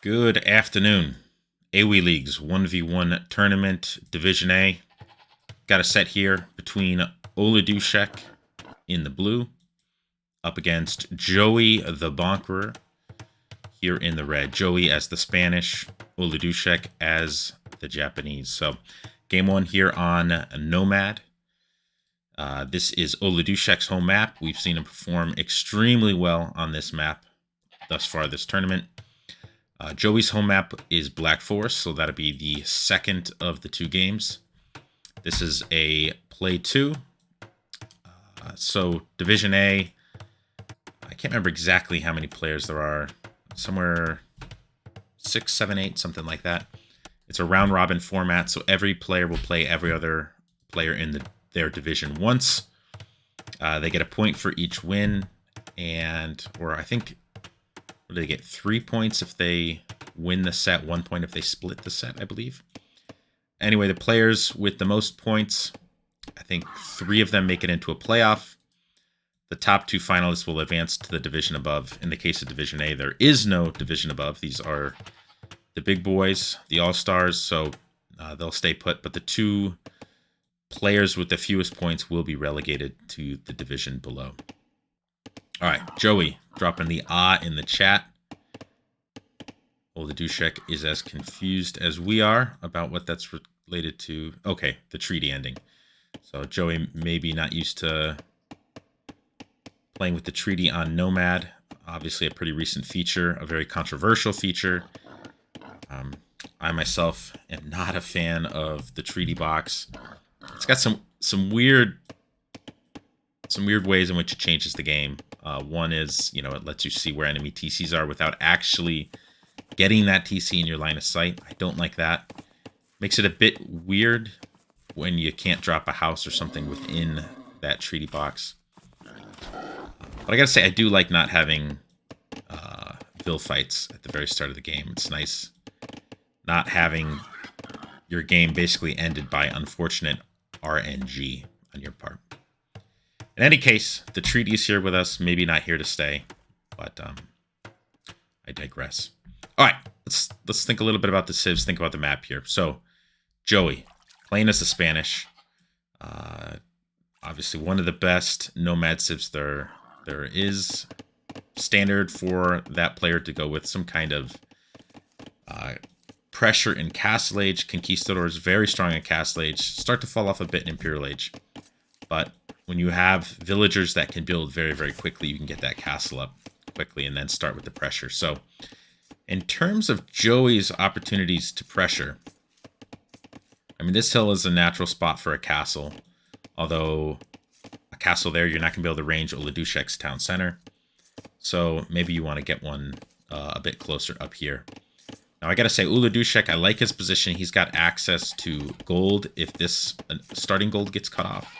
Good afternoon. AOE Leagues 1v1 tournament, Division A. Got a set here between Oladushek in the blue up against Joey the Bonkerer here in the red. Joey as the Spanish, Oladushek as the Japanese. So game one here on Nomad. This is Oladushek's home map. We've seen him perform extremely well on this map thus far this tournament. Joey's home map is Black Forest, so that'll be the second of the two games. This is a play two. So Division A, I can't remember exactly how many players there are. Somewhere 6, 7, 8, something like that. It's a round robin format, so every player will play every other player in their division once. They get a point for each win, or I think, what do they get? 3 points if they win the set, 1 point if they split the set, I believe. Anyway, the players with the most points, I think 3 of them make it into a playoff. The top 2 finalists will advance to the division above. In the case of Division A, there is no division above. These are the big boys, the all-stars, so they'll stay put. But the 2 players with the fewest points will be relegated to the division below. All right, Joey dropping the in the chat. Oladushek is as confused as we are about what that's related to. Okay, the treaty ending. So Joey may be not used to playing with the treaty on Nomad. Obviously a pretty recent feature, a very controversial feature. I myself am not a fan of the treaty box. It's got some weird ways in which it changes the game. One is, it lets you see where enemy TCs are without actually getting that TC in your line of sight. I don't like that. Makes it a bit weird when you can't drop a house or something within that treaty box. But I gotta say, I do like not having Vil fights at the very start of the game. It's nice not having your game basically ended by unfortunate RNG on your part. In any case, the treaty is here with us. Maybe not here to stay, but I digress. All right, let's think a little bit about the civs. Think about the map here. So, Joey playing as the Spanish. Obviously, one of the best nomad civs there is. Standard for that player to go with some kind of pressure in Castle Age. Conquistadors very strong in Castle Age. Start to fall off a bit in Imperial Age, but when you have villagers that can build very, very quickly, you can get that castle up quickly and then start with the pressure. So in terms of Joey's opportunities to pressure, I mean, this hill is a natural spot for a castle. Although a castle there, you're not going to be able to range Oladushek's town center. So maybe you want to get one a bit closer up here. Now, I got to say, Oladushek, I like his position. He's got access to gold if this starting gold gets cut off.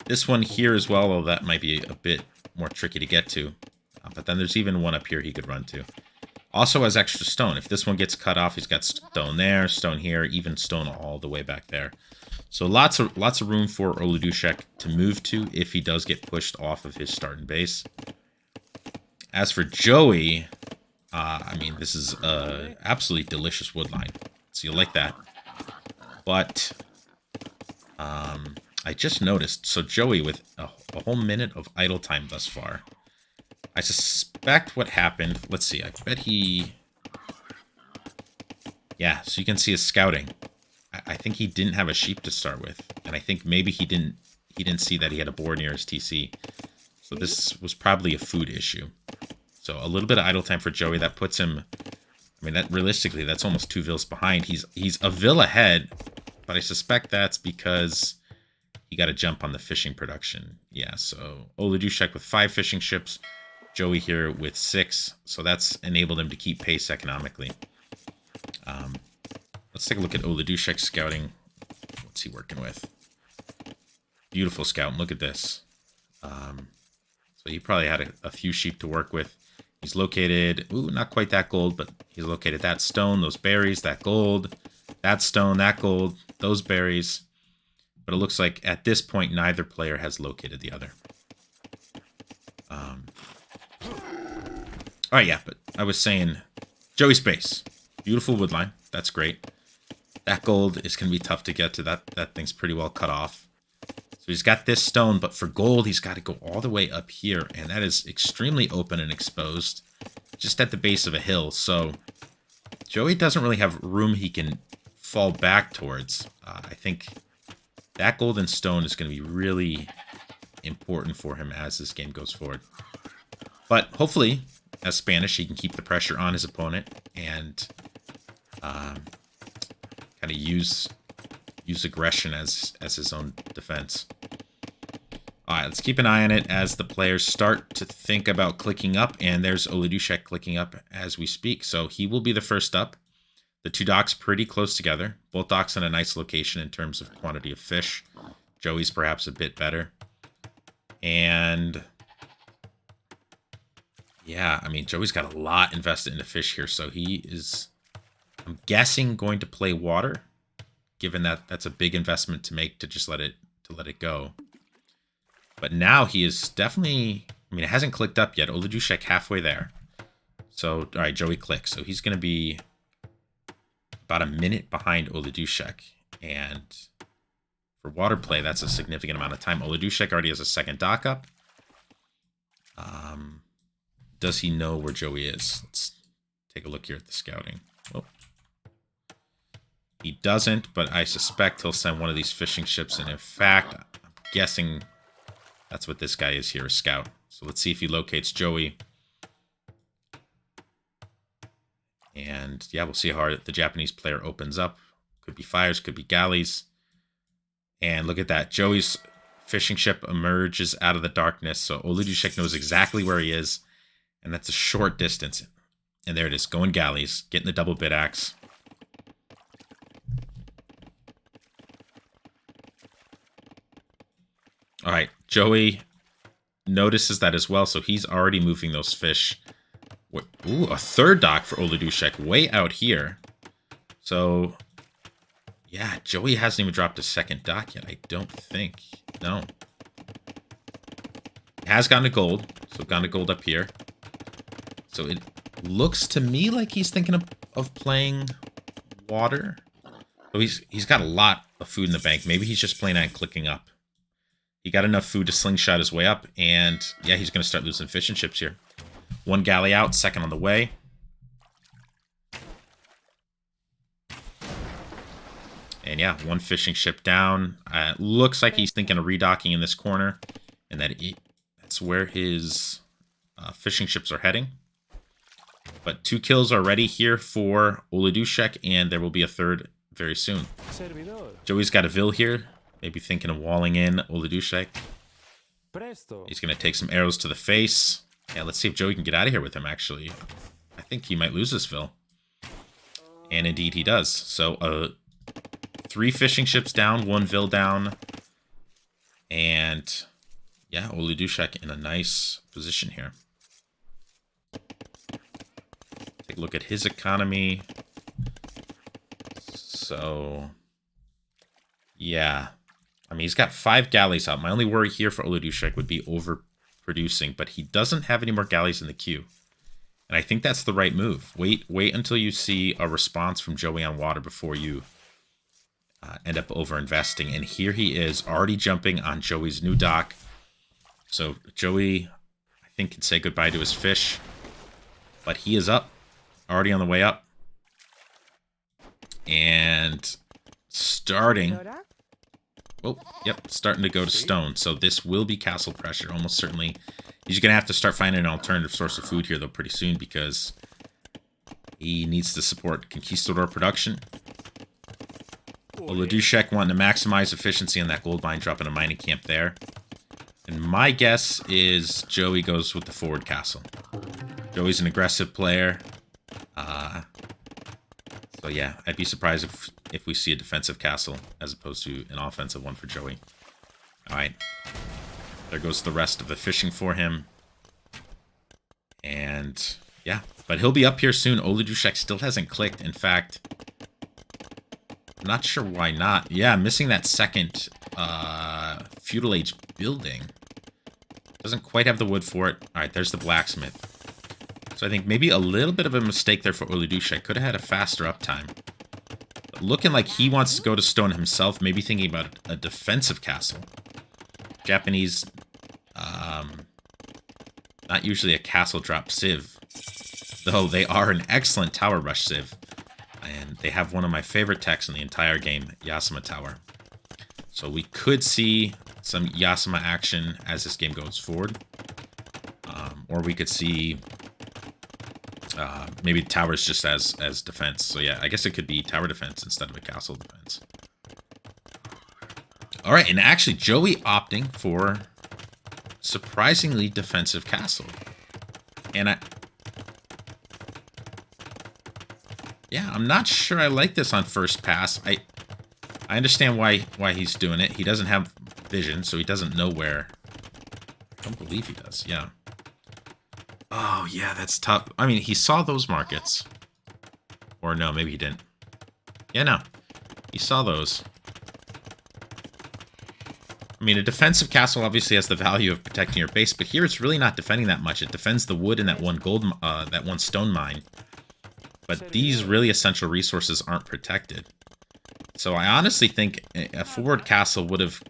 This one here as well, although that might be a bit more tricky to get to. But then there's even one up here he could run to. Also has extra stone. If this one gets cut off, he's got stone there, stone here, even stone all the way back there. So lots of room for Oladushek to move to if he does get pushed off of his starting base. As for Joey, I mean, this is a absolutely delicious woodline. So you'll like that. But I just noticed, so Joey with a whole minute of idle time thus far. I suspect what happened, let's see, I bet he... Yeah, so you can see his scouting. I think he didn't have a sheep to start with. And I think maybe he didn't see that he had a boar near his TC. So this was probably a food issue. So a little bit of idle time for Joey. That puts him... I mean, that realistically, that's almost 2 vills behind. He's a vill ahead, but I suspect that's because he got a jump on the fishing production. Yeah, so Oladushek with 5 fishing ships, Joey here with 6. So that's enabled him to keep pace economically. Let's take a look at Oladushek's scouting. What's he working with? Beautiful scout. Look at this. So he probably had a few sheep to work with. He's located, ooh, not quite that gold, but he's located that stone, those berries, that gold, that stone, that gold, those berries. But it looks like at this point, neither player has located the other. All right, yeah, but I was saying Joey's base. Beautiful wood line. That's great. That gold is going to be tough to get to. That thing's pretty well cut off. So he's got this stone, but for gold, he's got to go all the way up here. And that is extremely open and exposed. Just at the base of a hill. So Joey doesn't really have room he can fall back towards. I think that golden stone is going to be really important for him as this game goes forward. But hopefully, as Spanish, he can keep the pressure on his opponent and kind of use aggression as his own defense. All right, let's keep an eye on it as the players start to think about clicking up, and there's Oladushek clicking up as we speak. So he will be the first up. The two docks pretty close together. Both docks in a nice location in terms of quantity of fish. Joey's perhaps a bit better. And yeah, I mean, Joey's got a lot invested in the fish here, so he is, I'm guessing, going to play water, given that that's a big investment to make to just let it go. But now he is definitely, I mean, it hasn't clicked up yet. Oladushek halfway there. So, all right, Joey clicks. So he's going to be about a minute behind Oladushek. And for water play, that's a significant amount of time. Oladushek already has a second dock up. Does he know where Joey is? Let's take a look here at the scouting. Oh. He doesn't, but I suspect he'll send one of these fishing ships. And in fact, I'm guessing that's what this guy is here, a scout. So let's see if he locates Joey. And yeah, we'll see how hard the Japanese player opens up. Could be fires, could be galleys. And look at that. Joey's fishing ship emerges out of the darkness. So Oladushek knows exactly where he is. And that's a short distance. And there it is, going galleys, getting the double bit axe. All right, Joey notices that as well, so he's already moving those fish. Ooh, a third dock for Oladushek, way out here. So, yeah, Joey hasn't even dropped a second dock yet, I don't think. No. He has gone to gold, so gone to gold up here. So it looks to me like he's thinking of playing water. So he's got a lot of food in the bank. Maybe he's just playing on clicking up. He got enough food to slingshot his way up, and yeah, he's going to start losing fishing ships here. One galley out, second on the way. And yeah, one fishing ship down. Looks like he's thinking of redocking in this corner, and that's where his fishing ships are heading. But 2 kills already here for Oladushek, and there will be a third very soon. Joey's got a Vil here. Maybe thinking of walling in Oladushek. He's going to take some arrows to the face. Yeah, let's see if Joey can get out of here with him, actually. I think he might lose this Vil. And indeed he does. So 3 fishing ships down, 1 Vil down. And yeah, Oladushek in a nice position here. Take a look at his economy. So yeah. I mean, he's got 5 galleys out. My only worry here for Oladushek would be overproducing, but he doesn't have any more galleys in the queue. And I think that's the right move. Wait until you see a response from Joey on water before you end up over-investing. And here he is, already jumping on Joey's new dock. So Joey, I think, can say goodbye to his fish. But he is up, already on the way up. And starting... Oh, yep, starting to go to stone. So this will be castle pressure, almost certainly. He's going to have to start finding an alternative source of food here, though, pretty soon, because he needs to support conquistador production. Oladushek wanting to maximize efficiency on that gold mine, dropping a mining camp there. And my guess is Joey goes with the forward castle. Joey's an aggressive player. So yeah, I'd be surprised if we see a defensive castle as opposed to an offensive one for Joey. Alright. There goes the rest of the fishing for him. And yeah, but he'll be up here soon. Oladushek still hasn't clicked. In fact, I'm not sure why not. Yeah, missing that second feudal age building. Doesn't quite have the wood for it. Alright, there's the blacksmith. So I think maybe a little bit of a mistake there for Oladushek. Could have had a faster uptime. But looking like he wants to go to stone himself, maybe thinking about a defensive castle. Japanese, not usually a castle drop civ, though they are an excellent tower rush civ. And they have one of my favorite techs in the entire game, Yasuma Tower. So we could see some Yasuma action as this game goes forward. Or we could see maybe towers just as defense. So yeah, I guess it could be tower defense instead of a castle defense. All right, and actually Joey opting for surprisingly defensive castle. And I'm not sure I like this on first pass. I understand why he's doing it. He doesn't have vision, so he doesn't know where. I don't believe he does. Yeah. Oh, yeah, that's tough. I mean, he saw those markets. Or no, maybe he didn't. Yeah, no. He saw those. I mean, a defensive castle obviously has the value of protecting your base, but here it's really not defending that much. It defends the wood and that one stone mine. But these really essential resources aren't protected. So I honestly think a forward castle would have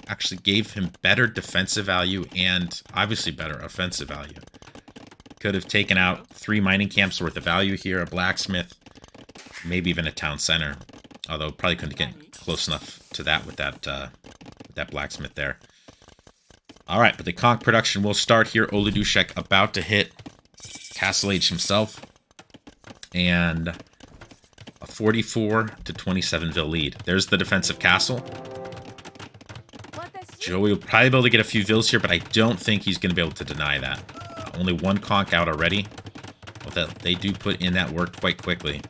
actually gave him better defensive value and obviously better offensive value. Could have taken out 3 mining camps worth of value here, a blacksmith, maybe even a town center. Although probably couldn't get close enough to that with that blacksmith there. All right, but the conch production will start here. Oladushek about to hit Castle Age himself. And a 44 to 27 vil lead. There's the defensive castle. Joey will probably be able to get a few vils here, but I don't think he's going to be able to deny that. Only 1 conch out already. Well, they do put in that work quite quickly.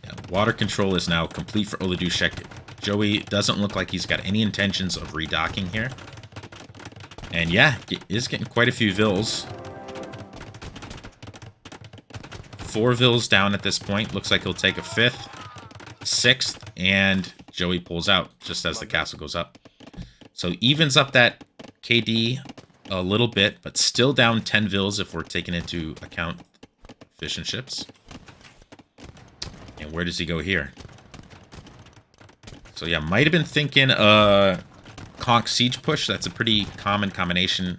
Yeah, water control is now complete for Oladushek. Joey doesn't look like he's got any intentions of redocking here. And yeah, he is getting quite a few vils. 4 vils down at this point. Looks like he'll take a 5th, 6th, and Joey pulls out just as the castle goes up. So evens up that KD a little bit, but still down 10 vils if we're taking into account efficient ships. And where does he go here? So yeah, might have been thinking conch siege push. That's a pretty common combination.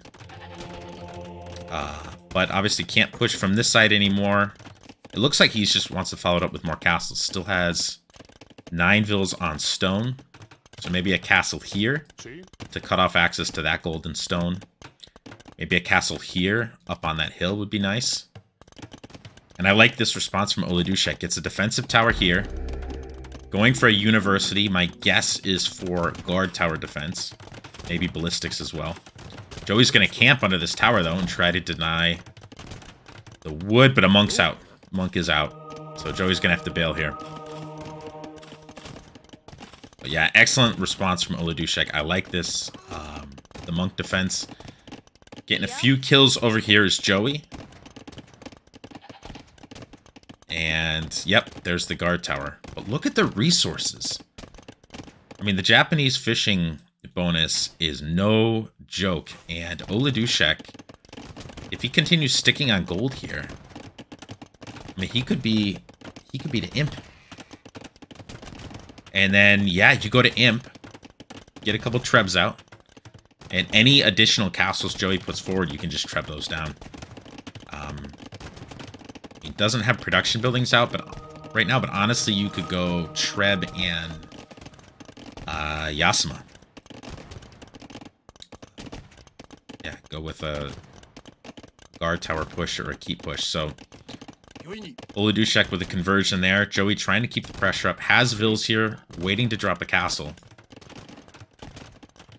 But obviously can't push from this side anymore. It looks like he just wants to follow it up with more castles. Still has 9 vils on stone. So maybe a castle here to cut off access to that golden stone. Maybe a castle here up on that hill would be nice. And I like this response from Oladushek. It's a defensive tower here. Going for a university. My guess is for guard tower defense. Maybe ballistics as well. Joey's going to camp under this tower, though, and try to deny the wood. But a monk's out. Monk is out. So Joey's going to have to bail here. But yeah, excellent response from Oladushek. I like this. The monk defense. Getting a few kills over here is Joey. And, yep, there's the guard tower. But look at the resources. I mean, the Japanese fishing bonus is no joke. And Oladushek, if he continues sticking on gold here, I mean, he could be the imp. And then, yeah, you go to imp, get a couple trebs out, and any additional castles Joey puts forward, you can just treb those down. He doesn't have production buildings out, but right now, but honestly, you could go treb and Yasuma. Yeah, go with a guard tower push or a keep push. So Oladushek with a conversion there. Joey trying to keep the pressure up. Has vils here, waiting to drop a castle.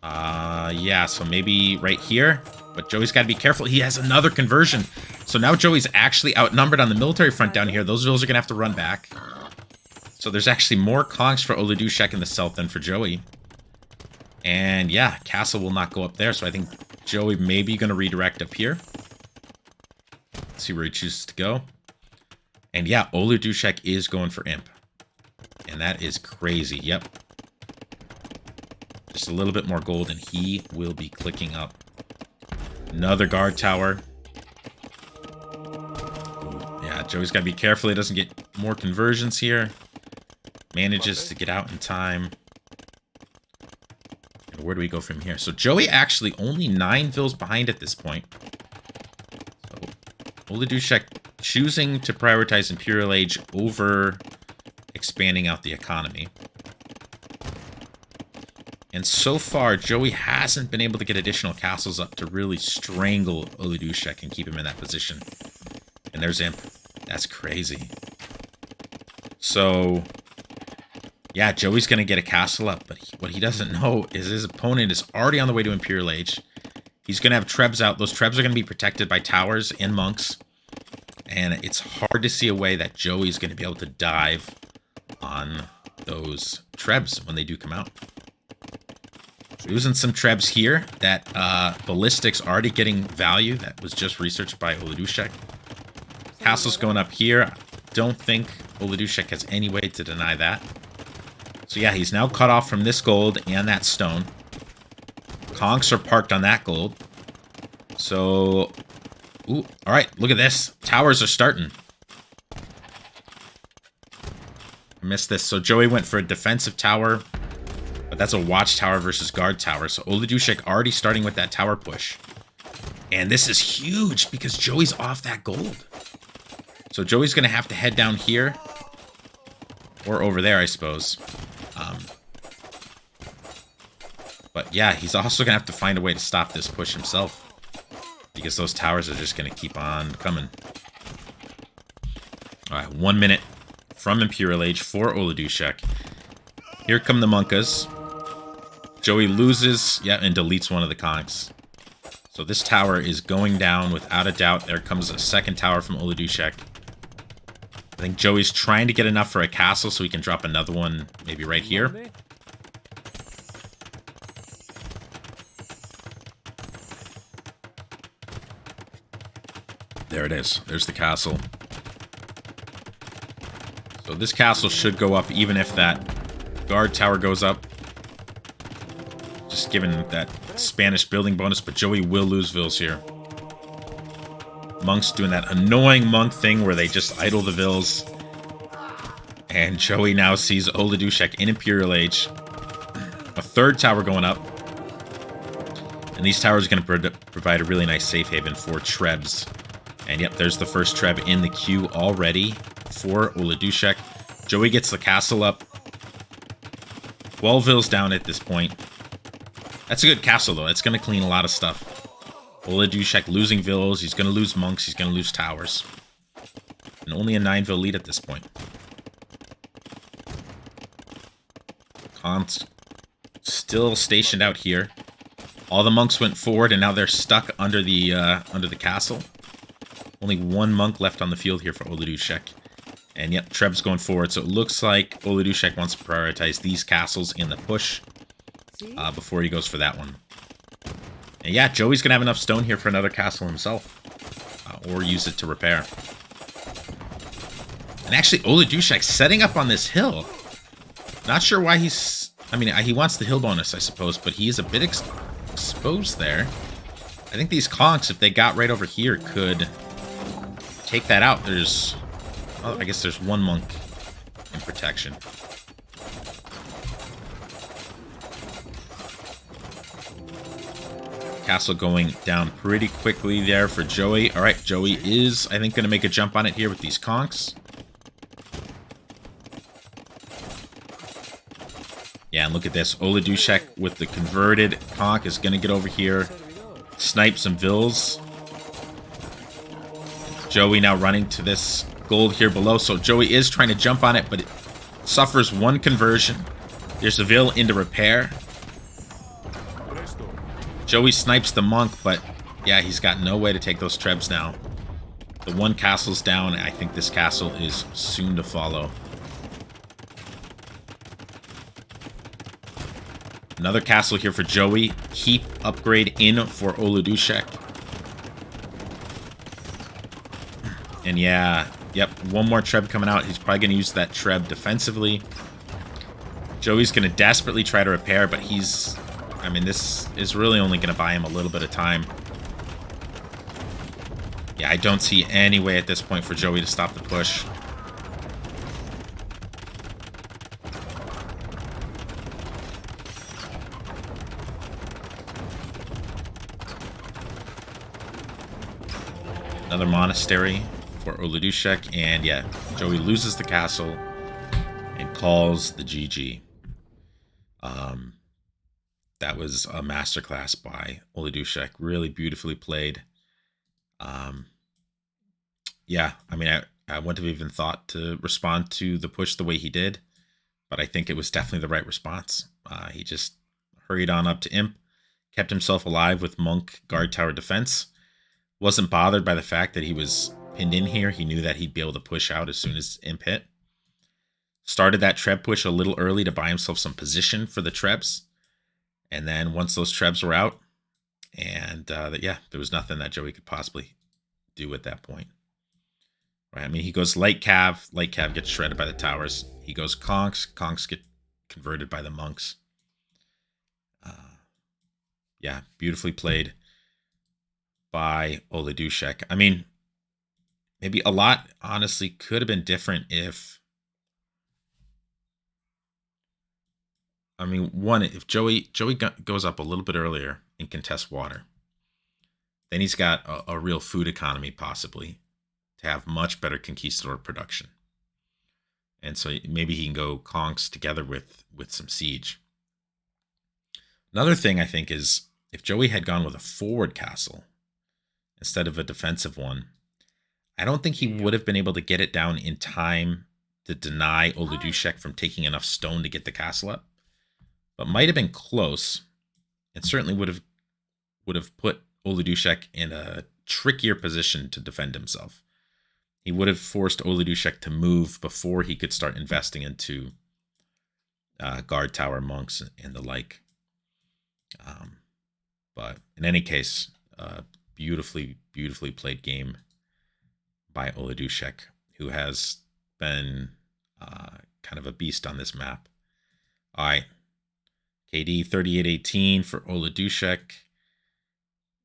Yeah, so maybe right here. But Joey's got to be careful. He has another conversion. So now Joey's actually outnumbered on the military front down here. Those vils are going to have to run back. So there's actually more conchs for Oladushek in the south than for Joey. And yeah, castle will not go up there. So I think Joey may be going to redirect up here. Let's see where he chooses to go. And yeah, Oladushek is going for imp. And that is crazy. Yep. Just a little bit more gold and he will be clicking up. Another guard tower. Yeah, Joey's got to be careful he doesn't get more conversions here. Manages to get out in time. And where do we go from here? So Joey actually only 9 vills behind at this point. So Oladushek choosing to prioritize Imperial Age over expanding out the economy. And so far, Joey hasn't been able to get additional castles up to really strangle Oladushek and keep him in that position. And there's Imp. That's crazy. So, yeah, Joey's going to get a castle up, but what he doesn't know is his opponent is already on the way to Imperial Age. He's going to have Trebs out. Those Trebs are going to be protected by towers and monks. And it's hard to see a way that Joey's going to be able to dive on those Trebs when they do come out. Losing some Trebs here. That ballistic's already getting value. That was just researched by Oladushek. Castle's going up here. Don't think Oladushek has any way to deny that. So yeah, he's now cut off from this gold and that stone. Conks are parked on that gold. So, ooh, all right, look at this. Towers are starting. I missed this. So Joey went for a defensive tower, but that's a watchtower versus guard tower. So Oladushek already starting with that tower push. And this is huge because Joey's off that gold. So Joey's going to have to head down here. Or over there, I suppose. But yeah, he's also going to have to find a way to stop this push himself. Because those towers are just going to keep on coming. Alright, 1 minute from Imperial Age for Oladushek. Here come the Monkas. Joey loses, yeah, and deletes one of the conks. So this tower is going down without a doubt. There comes a second tower from Oladushek. I think Joey's trying to get enough for a castle so he can drop another one maybe right here. There it is. There's the castle. So this castle should go up even if that guard tower goes up. Just given that Spanish building bonus, but Joey will lose vills here. Monk's doing that annoying monk thing where they just idle the vills. And Joey now sees Oladushek in Imperial Age. A third tower going up. And these towers are going to provide a really nice safe haven for Trebs. And yep, there's the first Treb in the queue already for Oladushek. Joey gets the castle up. 12 vills down at this point. That's a good castle, though. It's going to clean a lot of stuff. Oladushek losing vills. He's going to lose monks. He's going to lose towers. And only a 9 vill lead at this point. Kant's still stationed out here. All the monks went forward, and now they're stuck under the castle. Only 1 monk left on the field here for Oladushek. And yep, Treb's going forward. So it looks like Oladushek wants to prioritize these castles in the push before he goes for that one. And yeah, Joey's going to have enough stone here for another castle himself. Or use it to repair. And actually, Oladushek setting up on this hill. Not sure why he's... I mean, he wants the hill bonus, I suppose, but he is a bit exposed there. I think these conks, if they got right over here, could take that out. There's... Oh, I guess there's 1 monk in protection. Castle going down pretty quickly there for Joey. All right, Joey is, I think, going to make a jump on it here with these conks. Yeah, and look at this. Oladushek with the converted conk is going to get over here, snipe some vills. Joey now running to this gold here below. So Joey is trying to jump on it, but it suffers 1 conversion. There's a vill into repair. Joey snipes the monk, but yeah, he's got no way to take those Trebs now. The 1 castle's down. I think this castle is soon to follow. Another castle here for Joey. Keep upgrade in for Oladushek. And yeah, yep, 1 more Treb coming out. He's probably going to use that Treb defensively. Joey's going to desperately try to repair, but he's... I mean, this is really only going to buy him a little bit of time. Yeah, I don't see any way at this point for Joey to stop the push. Another monastery for Oladushek, and yeah, Joey loses the castle and calls the GG. That was a masterclass by Oladushek. Really beautifully played. Yeah, I mean, I wouldn't have even thought to respond to the push the way he did, but I think it was definitely the right response. He just hurried on up to Imp, kept himself alive with Monk Guard Tower defense, wasn't bothered by the fact that he was pinned in here. He knew that he'd be able to push out as soon as Imp hit. Started that Treb push a little early to buy himself some position for the Trebs. And then once those Trebs were out, and yeah, there was nothing that Joey could possibly do at that point. Right? I mean, he goes light cav gets shredded by the towers. He goes conks get converted by the monks. Yeah, beautifully played by Oladushek. I mean, maybe a lot honestly could have been different if, I mean, one, if Joey goes up a little bit earlier and contests water, then he's got a real food economy possibly to have much better conquistador production. And so maybe he can go conks together with some siege. Another thing I think is if Joey had gone with a forward castle instead of a defensive one, I don't think he would have been able to get it down in time to deny Oladushek from taking enough stone to get the castle up. But might have been close. It certainly would have put Oladushek in a trickier position to defend himself. He would have forced Oladushek to move before he could start investing into guard tower monks and the like. But in any case, beautifully played game by Oladushek, who has been kind of a beast on this map. All right. KD 3818 for Oladushek.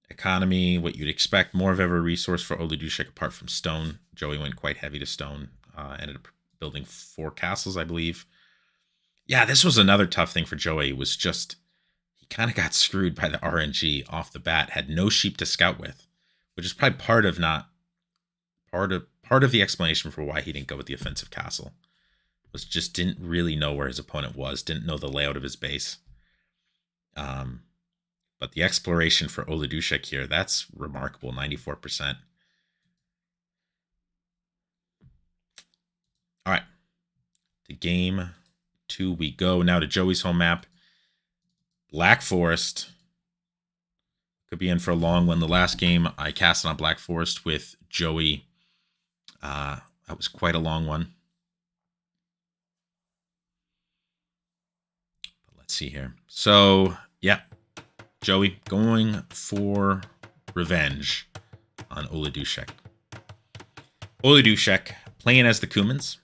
Economy, what you'd expect, more of every resource for Oladushek apart from stone. Joey went quite heavy to stone. Ended up building 4 castles, I believe. Yeah, this was another tough thing for Joey. Was just he kind of got screwed by the RNG off the bat. Had no sheep to scout with, which is probably part of the explanation for why he didn't go with the offensive castle. Was just didn't really know where his opponent was. Didn't know the layout of his base. But the exploration for Oladushek here, that's remarkable, 94%. All right, to game 2 we go. Now to Joey's home map. Black Forest. Could be in for a long one. The last game I cast on Black Forest with Joey. That was quite a long one. But let's see here. So, yeah. Joey going for revenge on Oladushek. Oladushek playing as the Cumans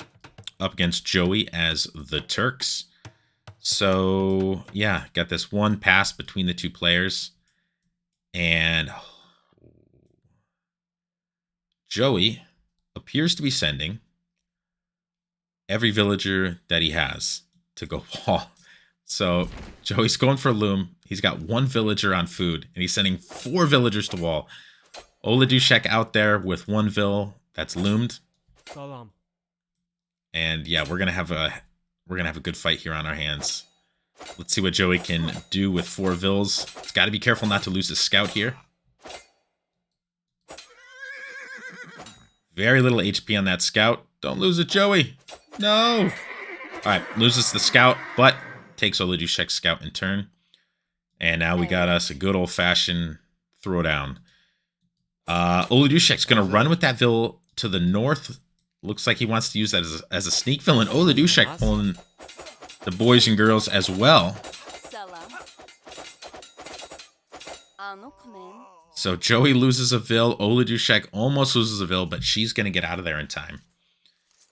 up against Joey as the Turks. So, yeah, got this one pass between the two players. And Joey appears to be sending every villager that he has to go wall. So Joey's going for a loom. He's got 1 villager on food, and he's sending 4 villagers to wall. Oladushek out there with 1 vill that's loomed. Salam. And yeah, we're gonna have a good fight here on our hands. Let's see what Joey can do with 4 vills. He's got to be careful not to lose his scout here. Very little HP on that scout. Don't lose it, Joey. No. All right, loses the scout, but takes Oladushek's scout in turn. And now we got us a good old-fashioned throwdown. Oladushek's going to run with that vill to the north. Looks like he wants to use that as a sneak vill. And Oladushek pulling the boys and girls as well. So Joey loses a vill. Oladushek almost loses a vill, but she's going to get out of there in time.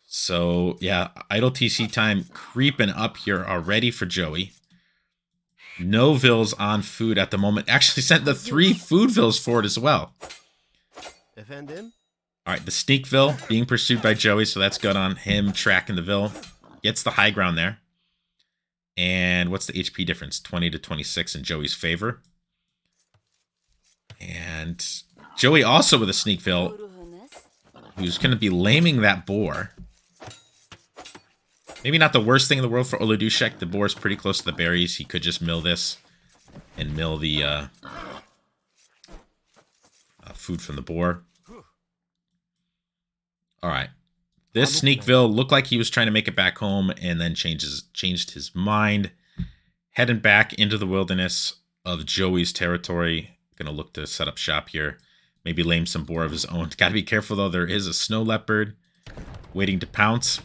So, yeah, idle TC time creeping up here already for Joey. No vills on food at the moment. Actually sent the 3 food vills forward as well. Efendim? All right, the Sneakville being pursued by Joey, so that's good on him tracking the Ville. Gets the high ground there. And what's the HP difference? 20 to 26 in Joey's favor. And Joey also with a Sneakville, who's going to be laming that boar. Maybe not the worst thing in the world for Oladushek. The boar is pretty close to the berries. He could just mill this and mill the food from the boar. All right. This Sneakville looked like he was trying to make it back home and then changed his mind. Heading back into the wilderness of Joey's territory. Going to look to set up shop here. Maybe lame some boar of his own. Got to be careful, though. There is a snow leopard waiting to pounce.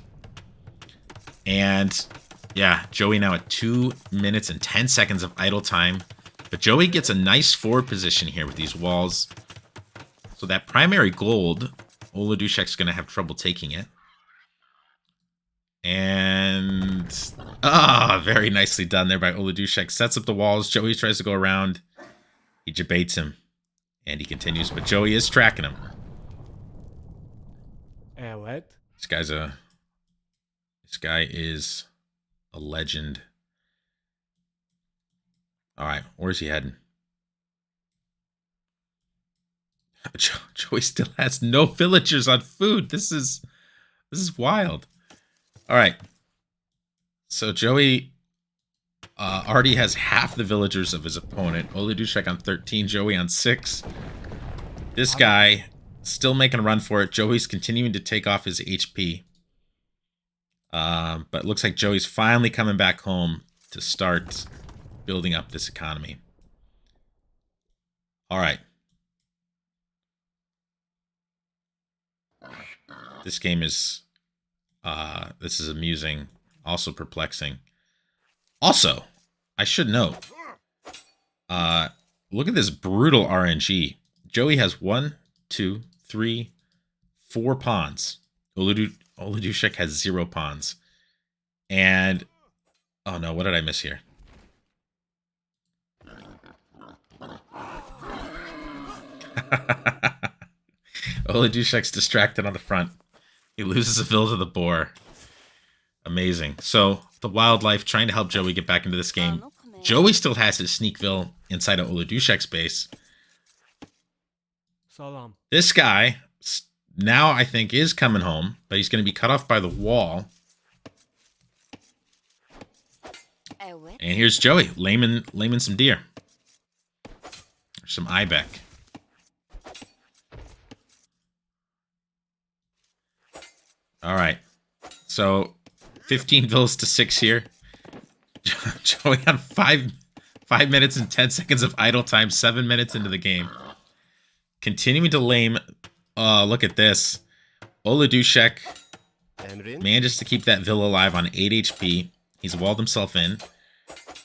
And, yeah, Joey now at 2 minutes and 10 seconds of idle time. But Joey gets a nice forward position here with these walls. So that primary gold, Oladushek's going to have trouble taking it. And, very nicely done there by Oladushek. Sets up the walls. Joey tries to go around. He debates him. And he continues, but Joey is tracking him. What? This guy is a legend. All right, where's he heading? Joey still has no villagers on food. This is wild. All right. So Joey already has half the villagers of his opponent. Oladushek on 13, Joey on 6. This guy still making a run for it. Joey's continuing to take off his HP. But it looks like Joey's finally coming back home to start building up this economy. All right. This game is, this is amusing, also perplexing. Also, I should note, look at this brutal RNG. Joey has 1, 2, 3, 4 pawns. Oladushek has 0 pawns. And, oh no, what did I miss here? Oladushek's distracted on the front. He loses a ville to the boar. Amazing. So, the wildlife trying to help Joey get back into this game. Joey still has his Sneakville inside of Oladushek's base. Salam. This guy now I think is coming home, but he's going to be cut off by the wall. And here's Joey laming some deer. Or some ibex. All right. So 15 villas to 6 here. Joey on 5 minutes and 10 seconds of idle time, 7 minutes into the game. Continuing to lame. Look at this. Oladushek manages to keep that villa alive on 8 HP. He's walled himself in.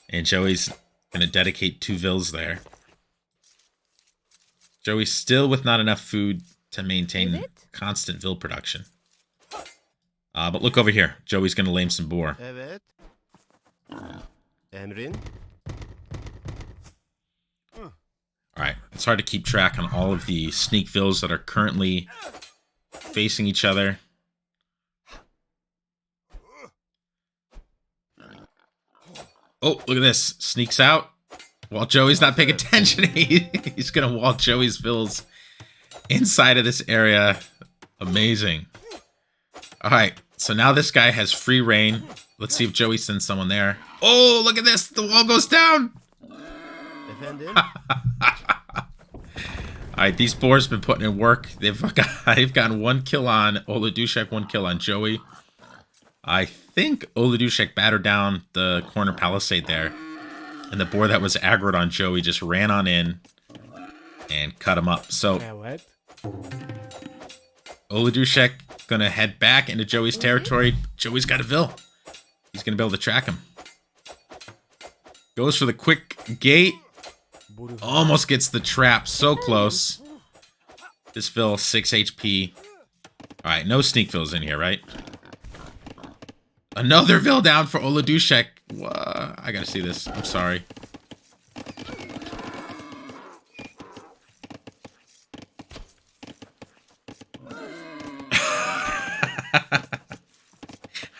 And Joey's going to dedicate 2 villas there. Joey's still with not enough food to maintain constant vill production. But look over here. Joey's going to lame some boar. Evet. Emrin. All right. It's hard to keep track on all of the sneak villas that are currently facing each other. Oh, look at this. Sneaks out while Joey's not paying attention. He's going to wall Joey's villas inside of this area. Amazing. All right. So now this guy has free reign. Let's see if Joey sends someone there. Oh, look at this. The wall goes down. All right, these boars have been putting in work. They've gotten 1 kill on Oladushek, 1 kill on Joey. I think Oladushek battered down the corner palisade there. And the boar that was aggroed on Joey just ran on in and cut him up. So Oladushek going to head back into Joey's territory. Joey's got a vill. He's going to be able to track him. Goes for the quick gate. Almost gets the trap. So close. This vill, 6 HP. All right, no sneak vills in here, right? Another vill down for Oladushek. I gotta see this. I'm sorry.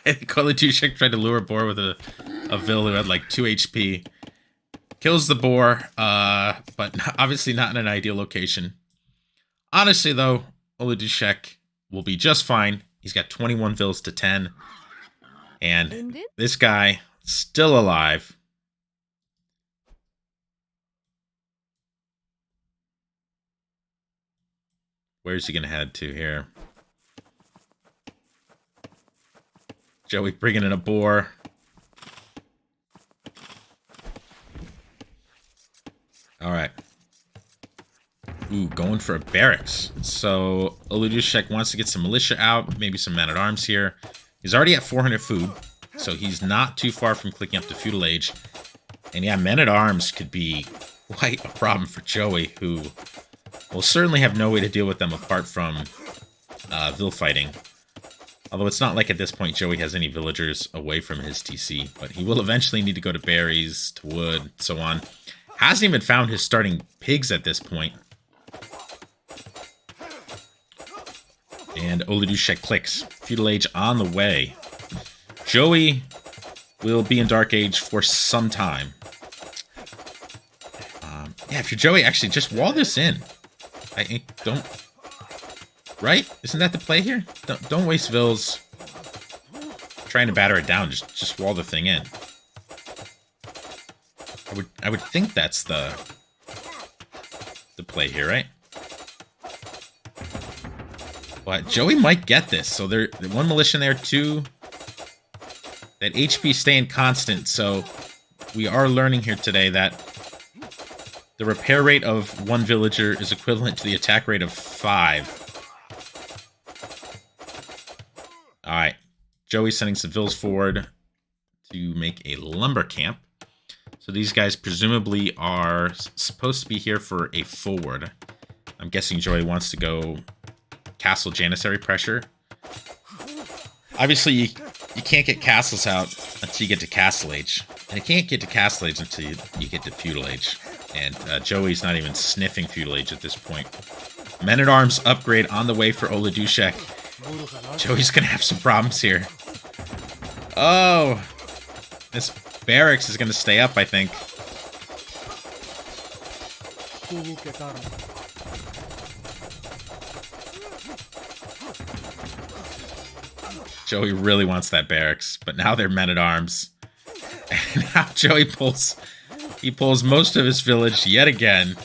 I think Oladushek tried to lure a boar with a Vil who had like 2 HP. Kills the boar, but obviously not in an ideal location. Honestly, though, Oladushek will be just fine. He's got 21 Vils to 10. And this guy, still alive. Where's he going to head to here? Joey bringing in a boar. All right. Ooh, going for a barracks. So Oladushek wants to get some militia out, maybe some men-at-arms here. He's already at 400 food, so he's not too far from clicking up to feudal age. And yeah, men-at-arms could be quite a problem for Joey, who will certainly have no way to deal with them apart from Vil fighting. Although it's not like at this point Joey has any villagers away from his TC, but he will eventually need to go to berries, to wood, so on. Hasn't even found his starting pigs at this point. And Oladushek clicks. Feudal Age on the way. Joey will be in Dark Age for some time. Yeah, if you're Joey, actually, just wall this in. Don't... Right? Isn't that the play here? Don't waste Vils trying to batter it down. Just wall the thing in. I would think that's the play here, right? But Joey might get this. So there, one militia in there, 2. That HP staying constant. So we are learning here today that the repair rate of 1 villager is equivalent to the attack rate of 5. Alright. Joey's sending some Vils forward to make a lumber camp. So these guys presumably are supposed to be here for a forward. I'm guessing Joey wants to go castle Janissary pressure. Obviously, you can't get castles out until you get to Castle Age. And you can't get to Castle Age until you get to Feudal Age. And Joey's not even sniffing Feudal Age at this point. Men-at-Arms upgrade on the way for Oladushek. Joey's going to have some problems here. Oh! This barracks is going to stay up, I think. Joey really wants that barracks, but now they're men-at-arms. And now Joey pulls most of his village yet again.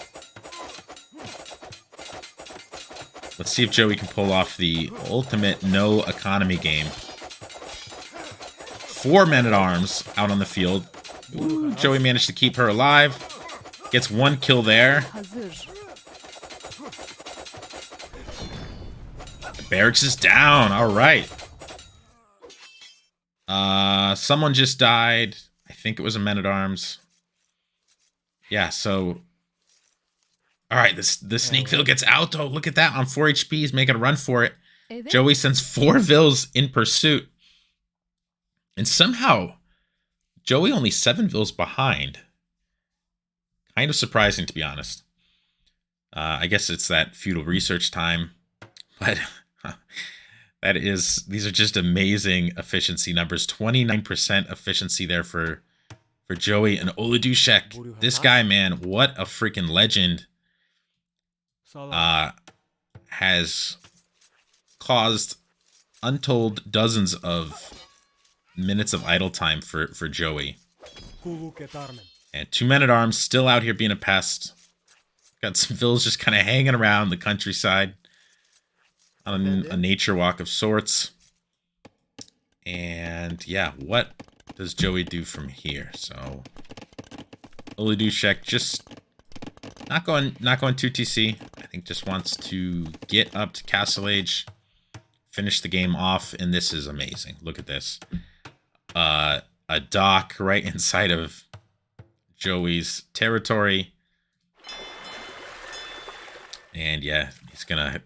Let's see if Joey can pull off the ultimate no economy game. 4 men-at-arms out on the field. Ooh, Joey managed to keep her alive. Gets 1 kill there. The barracks is down. All right. Someone just died. I think it was a men-at-arms. Yeah, so... Alright, the sneak Vil gets out, though. Look at that. On 4 HP, he's making a run for it. Joey sends 4 Vils in pursuit. And somehow, Joey only 7 Vils behind. Kind of surprising, to be honest. I guess it's that feudal research time. But... these are just amazing efficiency numbers. 29% efficiency there for Joey and Oladushek. This guy, man, what a freaking legend. Has caused untold dozens of minutes of idle time for Joey. And 2 men-at-arms still out here being a pest. Got some Vils just kind of hanging around the countryside. On a nature walk of sorts. And yeah, what does Joey do from here? So Oladushek just not going 2 TC. I think just wants to get up to Castle Age, finish the game off, and this is amazing. Look at this. A dock right inside of Joey's territory. And yeah, he's gonna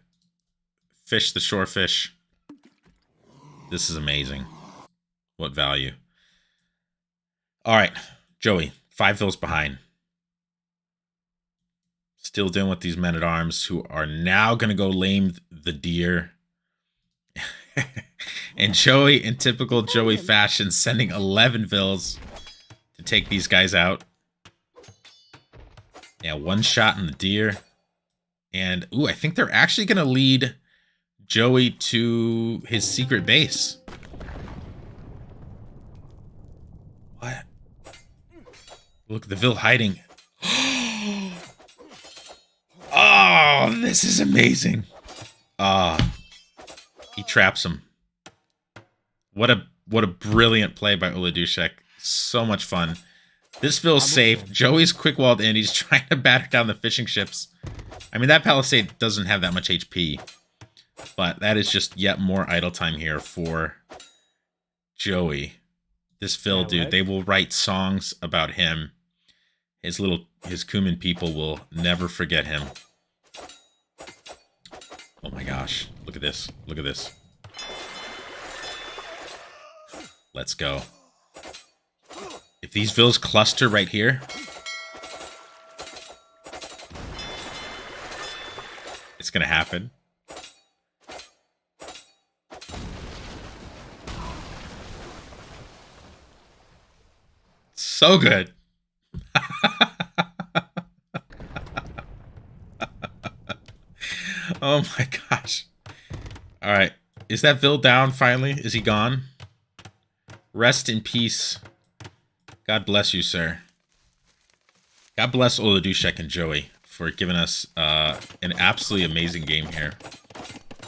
fish the shorefish. This is amazing. What value. Alright, Joey, 5 Vils behind. Still dealing with these men-at-arms who are now going to go lame the deer. And Joey, in typical Joey fashion, sending 11 vills to take these guys out. Yeah, one shot in the deer. And, ooh, I think they're actually going to lead Joey to his secret base. What? Look, the vill hiding. Oh, this is amazing. He traps him. What a brilliant play by Oladushek. So much fun. This feels safe. Joey's quick-walled in. He's trying to batter down the fishing ships. I mean, that palisade doesn't have that much HP. But that is just yet more idle time here for Joey. This Phil dude, they will write songs about him. His Kuman people will never forget him. Oh my gosh. Look at this. Look at this. Let's go. If these vills cluster right here, it's gonna happen. So good. Oh my gosh. All right. Is that vill down finally? Is he gone? Rest in peace. God bless you, sir. God bless Oladushek and Joey for giving us an absolutely amazing game here.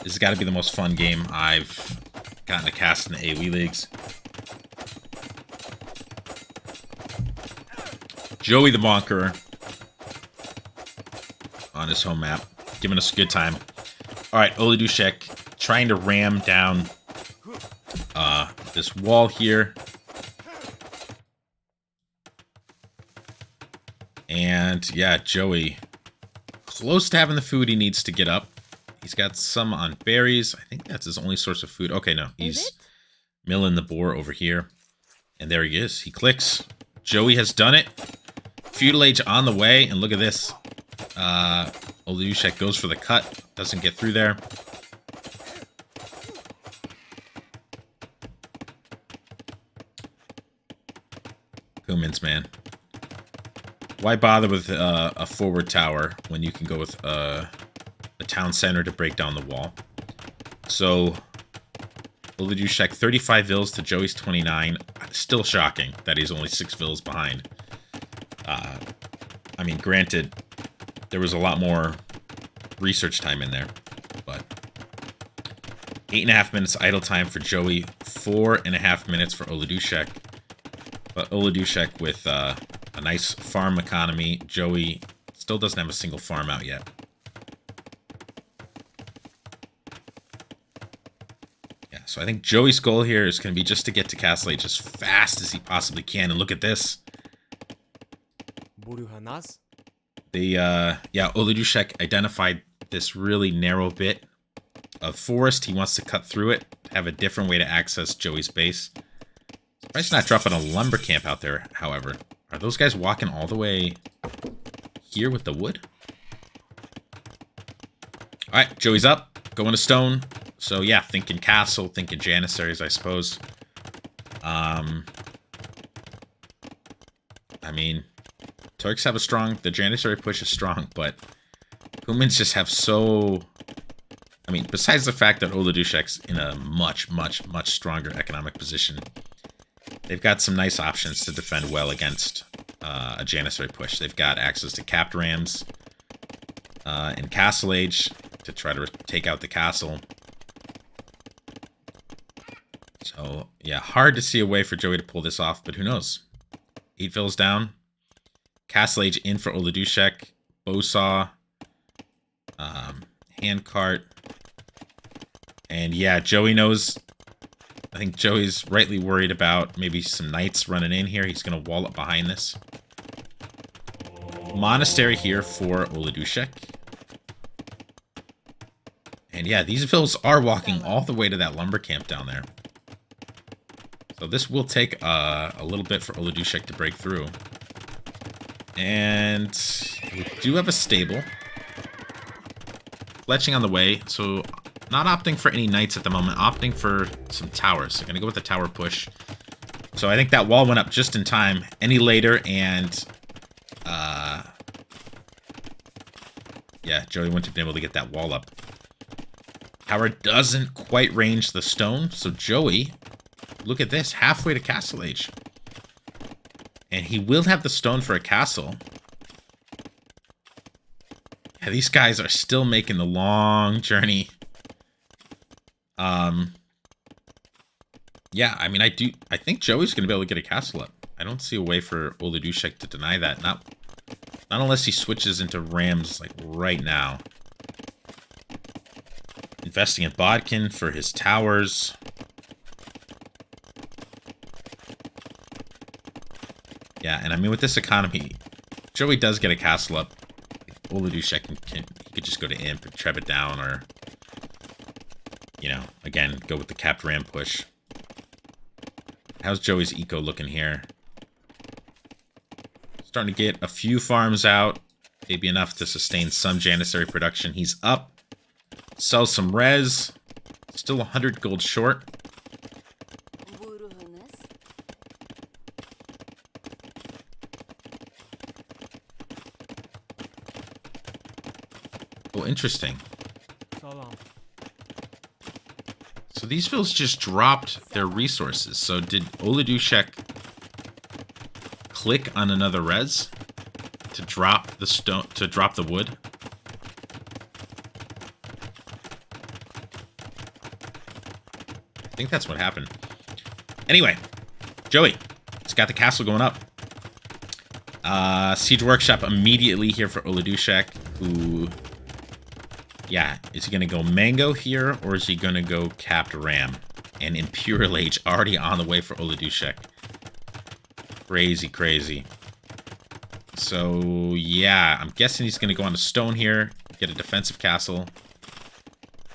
This has got to be the most fun game I've gotten to cast in the AOE leagues. Joey the Bonkerer on his home map, giving us a good time. All right, Oladushek trying to ram down this wall here. And yeah, Joey close to having the food he needs to get up. He's got some on berries. I think that's his only source of food. Okay, no, he's milling the boar over here. And there he is. He clicks. Joey has done it. Feudal Age on the way. And look at this. Oladushek goes for the cut. Doesn't get through there. Kumans, man. Why bother with a forward tower when you can go with a town center to break down the wall? So, Oladushek 35 vills to Joey's 29. Still shocking that he's only 6 vills behind. I mean, granted, there was a lot more research time in there, but 8.5 minutes idle time for Joey, 4.5 minutes for Oladushek. But Oladushek with a nice farm economy. Joey still doesn't have a single farm out yet. Yeah, so I think Joey's goal here is going to be just to get to Castle Age as fast as he possibly can. And look at this. Oladushek identified this really narrow bit of forest. He wants to cut through it, have a different way to access Joey's base. Surprised not dropping a lumber camp out there, however. Are those guys walking all the way here with the wood? Alright, Joey's up. Going to stone. So yeah, thinking castle, thinking janissaries, I suppose. I mean, Turks have the janissary push is strong, but Kumans just have so... I mean, besides the fact that Oladushek's in a much, much, much stronger economic position, they've got some nice options to defend well against a janissary push. They've got access to capped rams in Castle Age to try to take out the castle. So, yeah, hard to see a way for Joey to pull this off, but who knows? 8 vills down. Castle Age in for Oladushek. Bowsaw. Handcart. And yeah, Joey knows... I think Joey's rightly worried about maybe some knights running in here. He's going to wall up behind this. Monastery here for Oladushek. And yeah, these vills are walking all the way to that lumber camp down there. So this will take a little bit for Oladushek to break through. And we do have a stable. Fletching on the way, so Not opting for any knights at the moment, opting for some towers. So gonna go with the tower push. So I think that wall went up just in time. Any later, and yeah, Joey wouldn't have been able to get that wall up. Tower doesn't quite range the stone, so Joey, look at this, halfway to Castle Age. And he will have the stone for a castle. Yeah, these guys are still making the long journey. Yeah, I mean, I think Joey's going to be able to get a castle up. I don't see a way for Oladushek to deny that. Not unless he switches into Rams, like, right now. Investing in Bodkin for his towers. Yeah, and I mean, with this economy, Joey does get a castle up. Oladushek he could just go to Imp and treb it down, or, you know, again, go with the capped ram push. How's Joey's eco looking here? Starting to get a few farms out. Maybe enough to sustain some Janissary production. He's up. Sells some res. Still 100 gold short. Oh, interesting. So these villas just dropped their resources. So did Oladushek click on another res to drop the stone, to drop the wood? I think that's what happened. Anyway, Joey, he's got the castle going up. Siege Workshop immediately here for Oladushek, who, yeah, is he going to go Mango here, or is he going to go Capped Ram? And Imperial Age already on the way for Oladushek. Crazy, crazy. So, yeah, I'm guessing he's going to go on to Stone here, get a defensive castle.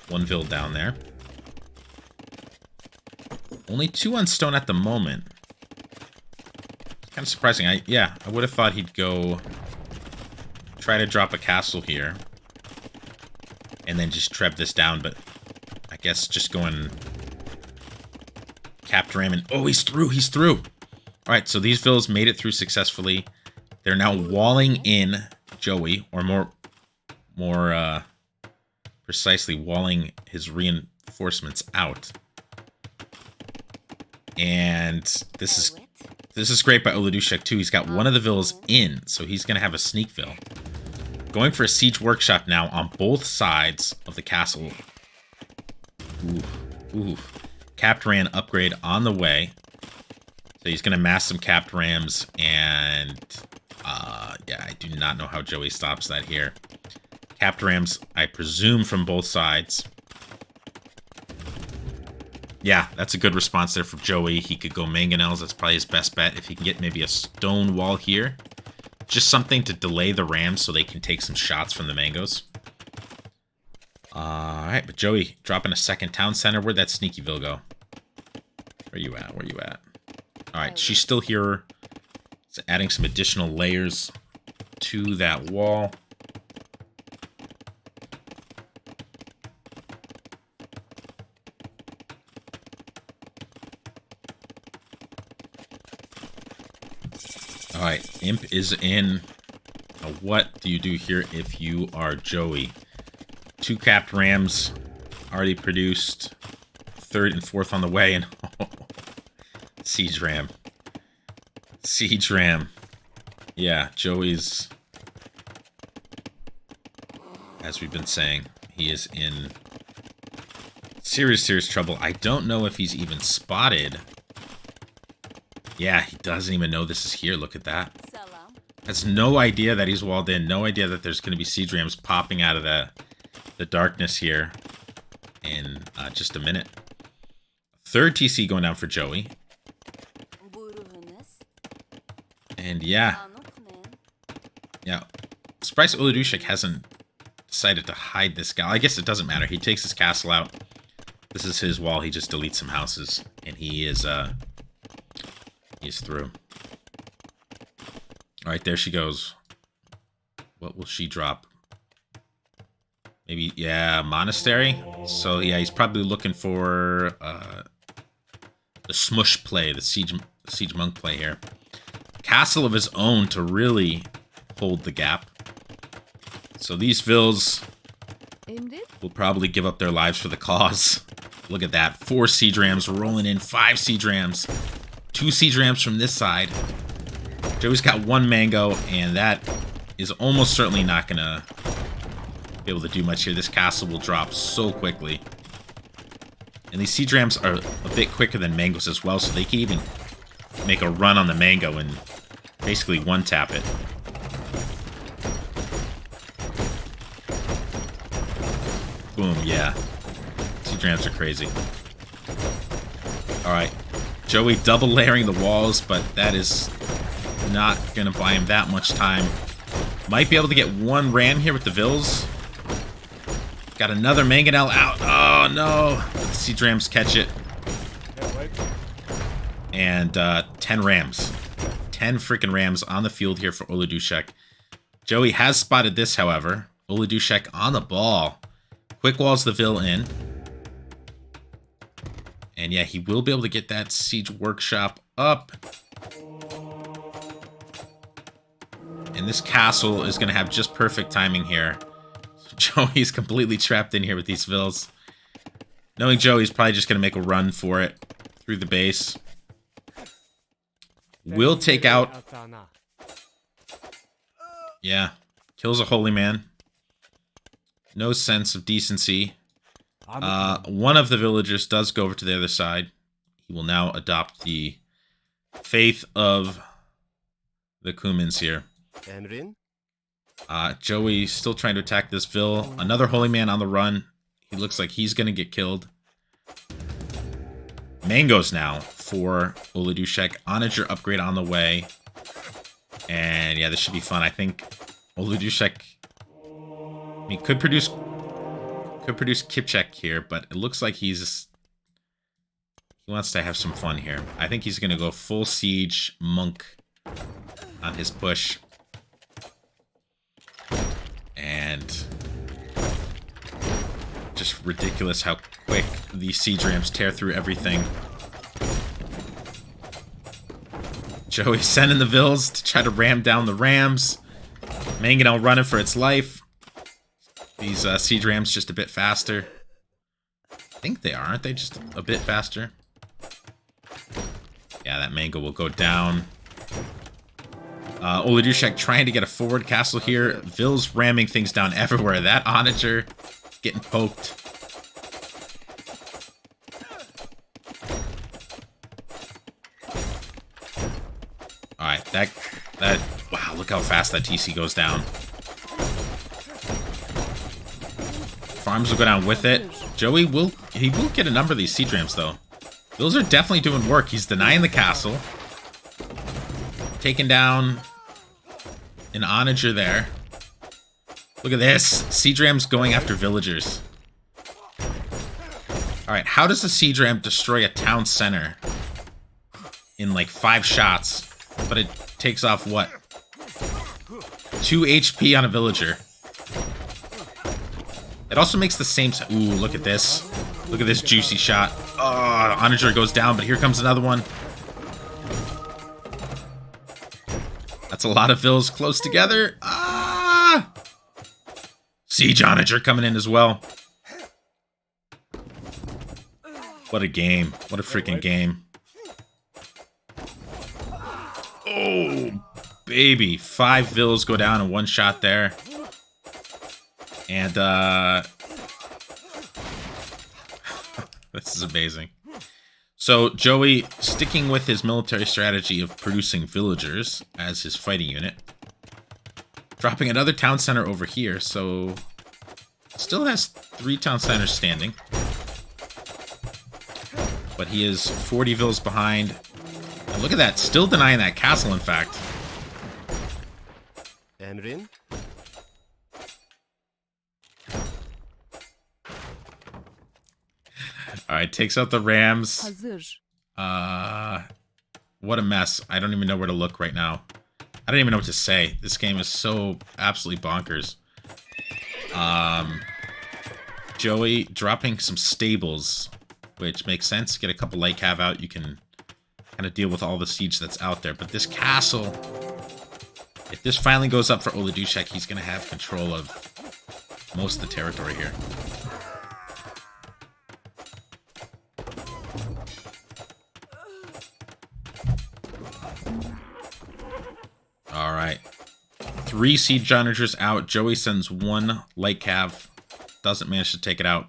One Vill down there. Only 2 on Stone at the moment. Kind of surprising. I would have thought he'd go try to drop a castle here. And then just treb this down, but I guess just going Capped Ram and... Oh, he's through! He's through! Alright, so these villas made it through successfully. They're now walling in Joey, or more precisely, walling his reinforcements out. And this is great by Oladushek too. He's got one of the villas in, so he's going to have a sneak vill. Going for a Siege Workshop now on both sides of the castle. Ooh. Capped Ram upgrade on the way. So he's going to mass some Capped Rams, and yeah, I do not know how Joey stops that here. Capped Rams, I presume, from both sides. Yeah, that's a good response there for Joey. He could go Mangonels. That's probably his best bet. If he can get maybe a stone wall here. Just something to delay the Rams so they can take some shots from the Mangoes. Alright, but Joey dropping a second town center. Where'd that sneaky Vill go? Where you at? Where you at? Alright, she's still here. It's adding some additional layers to that wall. Alright, Imp is in. Now what do you do here if you are Joey? 2 Capped Rams already produced. 3rd and 4th on the way, and Siege Ram. Siege Ram. Yeah, Joey's, as we've been saying, he is in serious trouble. I don't know if he's even spotted. Yeah, he doesn't even know this is here. Look at that. Has no idea that he's walled in. No idea that there's going to be Siege Rams popping out of the darkness here in just a minute. 3rd TC going down for Joey. And yeah. Surprised Oladushek hasn't decided to hide this guy. I guess it doesn't matter. He takes his castle out. This is his wall. He just deletes some houses. And he is he's through. Alright, there she goes. What will she drop? Maybe, yeah, monastery. So yeah, he's probably looking for the smush play, the siege monk play here. Castle of his own to really hold the gap. So these vills will probably give up their lives for the cause. Look at that. 4 siege rams rolling in. 5 siege rams. 2 siege rams from this side. Joey's got 1 mango, and that is almost certainly not going to be able to do much here. This castle will drop so quickly. And these siege rams are a bit quicker than mangoes as well, so they can even make a run on the mango and basically one-tap it. Boom, yeah. Siege rams are crazy. Alright. Joey double layering the walls, but that is not going to buy him that much time. Might be able to get 1 ram here with the vills. Got another mangonel out. Oh, no. The siege rams catch it. And 10 rams. 10 freaking rams on the field here for Oladushek. Joey has spotted this, however. Oladushek on the ball. Quick walls the vill in. And yeah, he will be able to get that siege workshop up. And this castle is going to have just perfect timing here. So Joey's completely trapped in here with these vills. Knowing Joey's probably just going to make a run for it through the base. Will take out... Yeah. Kills a holy man. No sense of decency. One of the villagers does go over to the other side. He will now adopt the faith of the Kumins here. Joey still trying to attack this vill. Another holy man on the run. He looks like he's going to get killed. Mangoes now for Oladushek. Onager upgrade on the way. And yeah, this should be fun. I think Oladushek, I mean, could produce Kipchak here, but it looks like he wants to have some fun here. I think he's going to go full siege monk on his push. And just ridiculous how quick these siege rams tear through everything. Joey sending the vills to try to ram down the rams. Mangonel running for its life. These siege rams just a bit faster. I think they are, aren't they? Just a bit faster. Yeah, that mango will go down. Oladushek trying to get a forward castle here. Vill's ramming things down everywhere. That Onager getting poked. Alright, that wow, look how fast that TC goes down. Farms will go down with it. Joey will get a number of these siege rams though. Those are definitely doing work. He's denying the castle. Taking down an Onager there. Look at this. Siege rams going after villagers. Alright, how does a siege ram destroy a town center in like 5 shots? But it takes off what? 2 HP on a villager. It also makes the same... Ooh, look at this. Look at this juicy shot. Oh, Onager goes down, but here comes another one. That's a lot of vills close together. Ah! Siege Onager coming in as well. What a game. What a freaking game. Oh, baby. 5 vills go down in 1 shot there. And, this is amazing. So, Joey, sticking with his military strategy of producing villagers as his fighting unit. Dropping another town center over here, so... Still has 3 town centers standing. But he is 40 vills behind. And look at that, still denying that castle, in fact. Emrin? Alright, takes out the rams. Hazır. What a mess. I don't even know where to look right now. I don't even know what to say. This game is so absolutely bonkers. Joey dropping some stables, which makes sense. Get a couple light cav out, you can kind of deal with all the siege that's out there. But this castle, if this finally goes up for Oladushek, he's going to have control of most of the territory here. All right. 3 siege onagers out. Joey sends 1 light cav. Doesn't manage to take it out.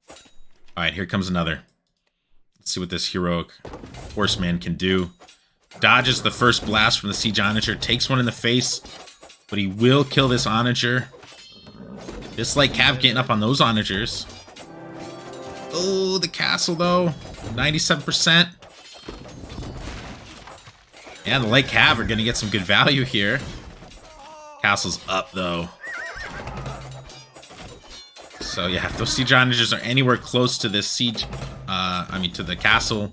All right, here comes another. Let's see what this heroic horseman can do. Dodges the first blast from the siege onager. Takes one in the face. But he will kill this onager. This light cav getting up on those onagers. Oh, the castle, though. 97%. Yeah, the light cav are going to get some good value here. Castle's up, though. So, yeah, if those siege onagers are anywhere close to this siege, to the castle,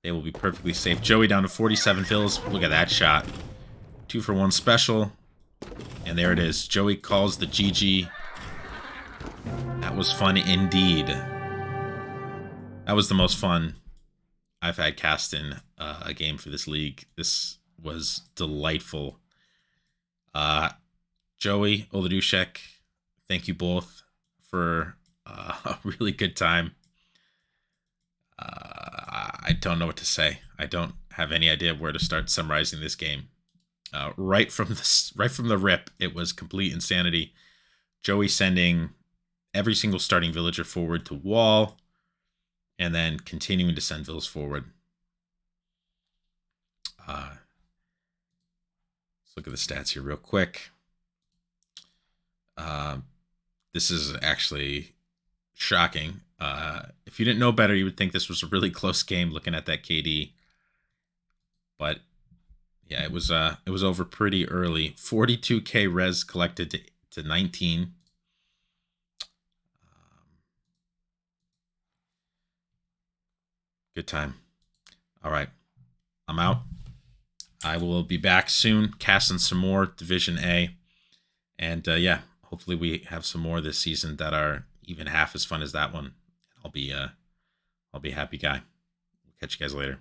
they will be perfectly safe. Joey down to 47 fills. Look at that shot. 2 for 1 special. And there it is. Joey calls the GG. That was fun indeed. That was the most fun I've had casting a game for this league. This was delightful. Joey, Oladushek, thank you both for a really good time. I don't know what to say. I don't have any idea where to start summarizing this game. Right from the rip, it was complete insanity. Joey sending every single starting villager forward to wall, and then continuing to send villas forward. Let's look at the stats here real quick. This is actually shocking. If you didn't know better, you would think this was a really close game looking at that KD. But yeah, it was over pretty early. 42k res collected to 19. Good time. All right, I'm out. I will be back soon, casting some more Division A, and yeah, hopefully we have some more this season that are even half as fun as that one. I'll be a happy guy. Catch you guys later.